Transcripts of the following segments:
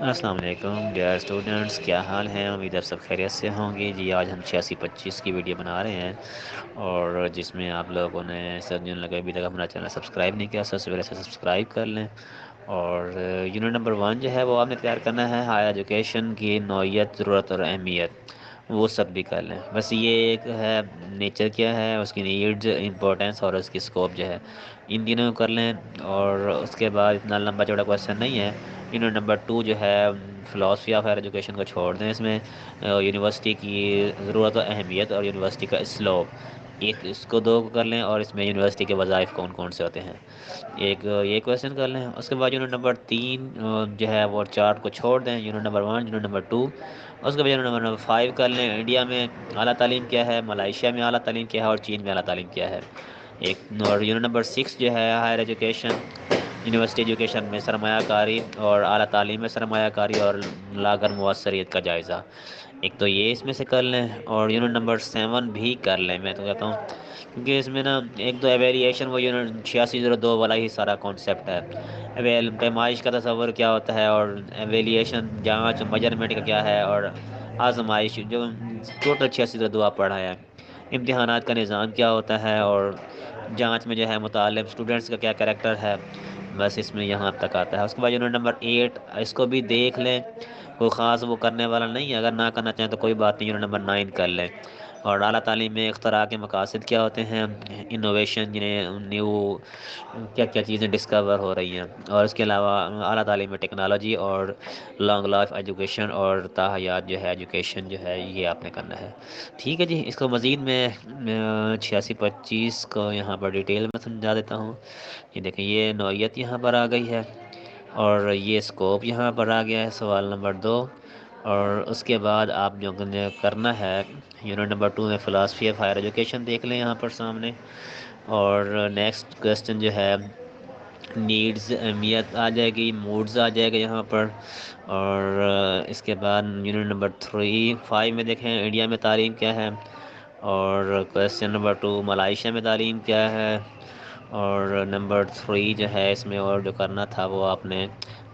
السلام علیکم dear students, کیا حال ہیں؟ امید ہے سب خیریت سے ہوں گے جی۔ آج ہم 8625 کی ویڈیو بنا رہے ہیں، اور جس میں آپ لوگوں نے جن لگے ابھی تک ہمارا چینل سبسکرائب نہیں کیا، سب سے پہلے سے سبسکرائب کر لیں۔ اور یونٹ نمبر 1 جو ہے وہ آپ نے تیار کرنا ہے، ہائر ایجوکیشن کی نوعیت، ضرورت اور اہمیت، وہ سب بھی کر لیں۔ بس یہ ایک ہے نیچر کیا ہے، اس کی نیڈز، امپورٹینس اور اس کی اسکوپ جو ہے، ان تینوں کو کر لیں۔ اور اس کے بعد اتنا لمبا چوڑا کویشچن نہیں ہے۔ یونٹ نمبر 2 جو ہے فلاسفی آف ہائر ایجوکیشن کو چھوڑ دیں، اس میں یونیورسٹی کی ضرورت و اہمیت اور یونیورسٹی کا اسلوپ، ایک اس کو 2 کو کر لیں، اور اس میں یونیورسٹی کے وظائف کون کون سے ہوتے ہیں، ایک یہ کویشچن کر لیں۔ اس کے بعد یونٹ نمبر 3 جو ہے وہ 4 کو چھوڑ دیں، یونٹ نمبر 1، یونٹ نمبر 2۔ اس کے بعد یونٹ نمبر 5 کر لیں، انڈیا میں اعلیٰ تعلیم کیا ہے، ملائیشیا میں اعلیٰ تعلیم کیا ہے، اور چین میں اعلیٰ تعلیم کیا ہے، ایک۔ اور یونٹ نمبر 6 جو ہے ہائر ایجوکیشن، یونیورسٹی ایجوکیشن میں سرمایہ کاری اور اعلیٰ تعلیم میں سرمایہ کاری اور لاگت مؤثریت کا جائزہ، ایک تو یہ اس میں سے کر لیں۔ اور یونٹ نمبر 7 بھی کر لیں، میں تو کہتا ہوں، کیونکہ اس میں نا ایک تو ایویلیشن وہ یونٹ 8602 والا ہی سارا کانسیپٹ ہے، پیمائش کا تصور کیا ہوتا ہے، اور ایویلیشن جانچ میجرمنٹ کا کیا ہے، اور آزمائش جو ٹوٹل 8602 آپ پڑھا ہے، امتحانات کا نظام کیا ہوتا ہے، اور جانچ میں جو ہے متعلق اسٹوڈنٹس کا کیا کریکٹر ہے، بس اس میں یہاں تک آتا ہے۔ اس کے بعد یونٹ نمبر 8، اس کو بھی دیکھ لیں، کوئی خاص وہ کرنے والا نہیں ہے، اگر نہ کرنا چاہیں تو کوئی بات نہیں، یونٹ نمبر 9 کر لیں۔ اور اعلیٰ تعلیم میں اختراع کے مقاصد کیا ہوتے ہیں، انوویشن، جنہیں نیو کیا کیا چیزیں ڈسکور ہو رہی ہیں، اور اس کے علاوہ اعلیٰ تعلیم میں ٹیکنالوجی اور لانگ لائف ایجوکیشن اور تاحیات جو ہے ایجوکیشن جو ہے، یہ آپ نے کرنا ہے۔ ٹھیک ہے جی، اس کو مزید میں 8625 کو یہاں پر ڈیٹیل میں سمجھا دیتا ہوں۔ یہ دیکھیں، یہ نوعیت یہاں پر آ گئی ہے، اور یہ اسکوپ یہاں پر آ گیا ہے، سوال نمبر 2۔ اور اس کے بعد آپ جو کرنا ہے، یونٹ نمبر 2 میں فلاسفی آف ہائر ایجوکیشن دیکھ لیں یہاں پر سامنے۔ اور نیکسٹ کویسچن جو ہے نیڈز، اہمیت آ جائے گی، موڈز آ جائے گا یہاں پر۔ اور اس کے بعد یونٹ نمبر 5 میں دیکھیں انڈیا میں تعلیم کیا ہے، اور کویسچن نمبر 2 ملائیشیا میں تعلیم کیا ہے، اور نمبر 3 جو ہے اس میں اور جو کرنا تھا وہ آپ نے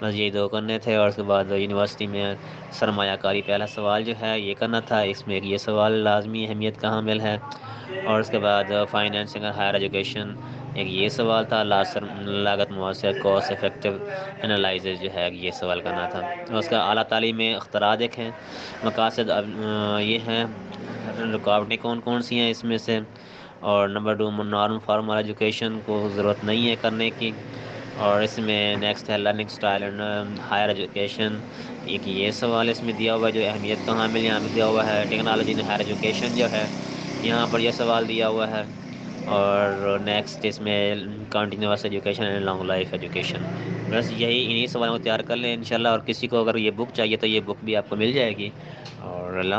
بس یہ 2 کرنے تھے۔ اور اس کے بعد یونیورسٹی میں سرمایہ کاری، پہلا سوال جو ہے یہ کرنا تھا، اس میں ایک یہ سوال لازمی اہمیت کا حامل ہے۔ اور اس کے بعد فائنینسنگ اور ہائر ایجوکیشن، ایک یہ سوال تھا، لاگت مؤثر، کاسٹ افیکٹو انالائزز جو ہے یہ سوال کرنا تھا۔ اور اس کا اعلیٰ تعلیم میں اختراع دیکھیں، مقاصد یہ ہیں، رکاوٹیں کون کون سی ہیں اس میں سے۔ اور نمبر 2 نارم فارمل ایجوکیشن کو ضرورت نہیں ہے کرنے کی۔ اور اس میں نیکسٹ ہے learning style and higher education, ایک یہ سوال اس میں دیا ہوا ہے جو اہمیت کا حامل یہاں پہ دیا ہوا ہے۔ ٹیکنالوجی ان ہائر ایجوکیشن جو ہے یہاں پر یہ سوال دیا ہوا ہے۔ اور نیکسٹ اس میں continuous education and long life education, بس یہی انہی سوالوں کو تیار کر لیں انشاءاللہ۔ اور کسی کو اگر یہ بک چاہیے تو یہ بک بھی آپ کو مل جائے گی۔ اور اللہ